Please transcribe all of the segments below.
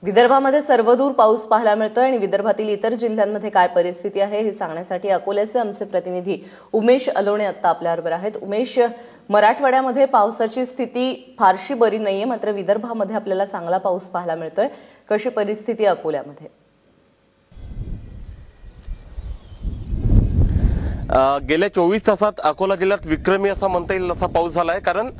विदर्भामध्ये सर्वदूर पाऊस पाहायला मिळतोय आणि विदर्भातील इतर जिल्ह्यांमध्ये काय परिस्थिती आहे हे सांगण्यासाठी अकोल्याचे आमचे प्रतिनिधी उमेश अलोणे आता आपल्याबरोबर आहेत। उमेश, मराठवाड्यामध्ये पावसाची स्थिती फारशी बरी नाहीये, मात्र विदर्भामध्ये आपल्याला चांगला पाऊस पाहायला मिळतोय। कशी परिस्थिती अकोल्यामध्ये? गेल्या 24 तासात अकोला जिल्ह्यात विक्रमी असा म्हणता येईल असा पाऊस झाला आहे। कारण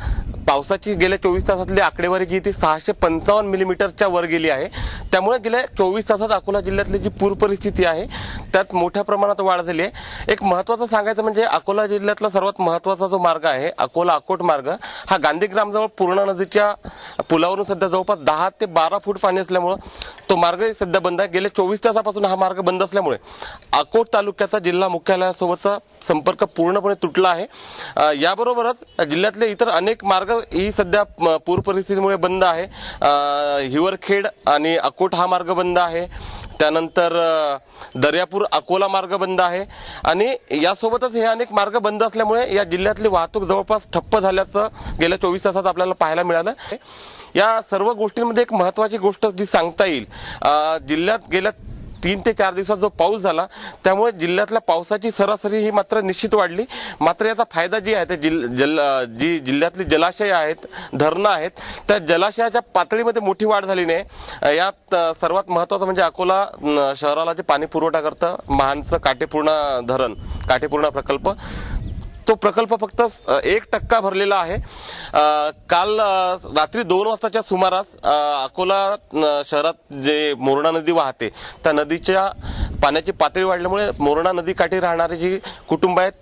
पावसाची गेल्या 24 तासातली आकडेवारी जी ती 655 मिलीमीटरच्या वर गेली आहे। त्यामुळे गेल्या 24 तासात अकोला जिल्ह्यातली जी पूर परिस्थिती आहे त्यात मोठ्या प्रमाणात वाढ झाली आहे। एक महत्त्वाचं सांगायचं म्हणजे अकोला जिल्ह्यातला सर्वात महत्त्वाचा जो मार्ग आहे अकोला अकोट मार्ग, हा गांधीग्रामजवळ पूर्णा नदीच्या पुलावरून सध्या जवळपास 10 ते 12 फूट पाणी असल्यामुळे तो मार्ग सध्या बंद आहे। गेल्या 24 तासापासून हा मार्ग बंद असल्यामुळे अकोट तालुक्याचा जिल्हा मुख्यालयासोबतचा संपर्क पूर्णपणे तुटला आहे। याबरोबरच जिल्ह्यातले इतर अनेक मार्ग ही सध्या पूर परिस्थितीमुळे बंद आहे। हिवरखेड आणि अकोट हा मार्ग बंद आहे। त्यानंतर दर्यापूर अकोला मार्ग बंद आहे आणि यासोबतच हे अनेक मार्ग बंद असल्यामुळे या जिल्ह्यातली वाहतूक जवळपास ठप्प झाल्याचं गेल्या 24 तासात आपल्याला पाहायला मिळालं। या सर्व गोष्टींमध्ये एक महत्त्वाची गोष्ट जी सांगता येईल, जिल्ह्यात गेल्या 3 ते 4 दिवसात जो पाऊस झाला त्यामुळे जिल्ह्यातल्या पावसाची सरासरी ही मात्र निश्चित वाढली। मात्र याचा फायदा जी आहे ते जी जिल्ह्यातली जलाशय आहेत, धरणं आहेत, त्या जलाशयाच्या पातळीमध्ये मोठी वाढ झाली नाही। यात सर्वात महत्त्वाचं म्हणजे अकोला शहराला जे पाणी पुरवठा करतं महानचं काटेपूर्णा धरण, काटेपूर्णा प्रकल्प, तो प्रकल्प फक्त 1% भरलेला आहे। काल रात्री 2 वाजताच्या सुमारास अकोला शहरात जे मोरणा नदी वाहते त्या नदीच्या पाण्याची पातळी वाढल्यामुळे मोरणा नदीकाठी राहणारे जी कुटुंब आहेत,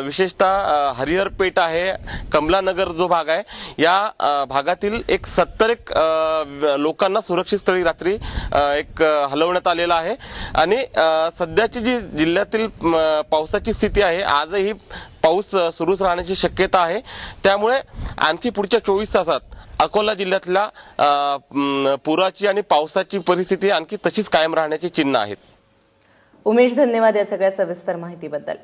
विशेषतः हरिहरपेठ आहे, कमलानगर जो भाग आहे, या भागातील एक 70 लोकांना सुरक्षित स्थळी रात्री हलवण्यात आलेला आहे। आणि सध्याची जी जिल्ह्यातील पावसाची स्थिती आहे, आजही पाऊस सुरूच राहण्याची शक्यता आहे। त्यामुळे आणखी पुढच्या 24 तासात अकोला जिल्ह्यातल्या पुराची आणि पावसाची परिस्थिती आणखी तशीच कायम राहण्याची चिन्ह आहेत। उमेश, धन्यवाद या सगळ्या सविस्तर माहितीबद्दल।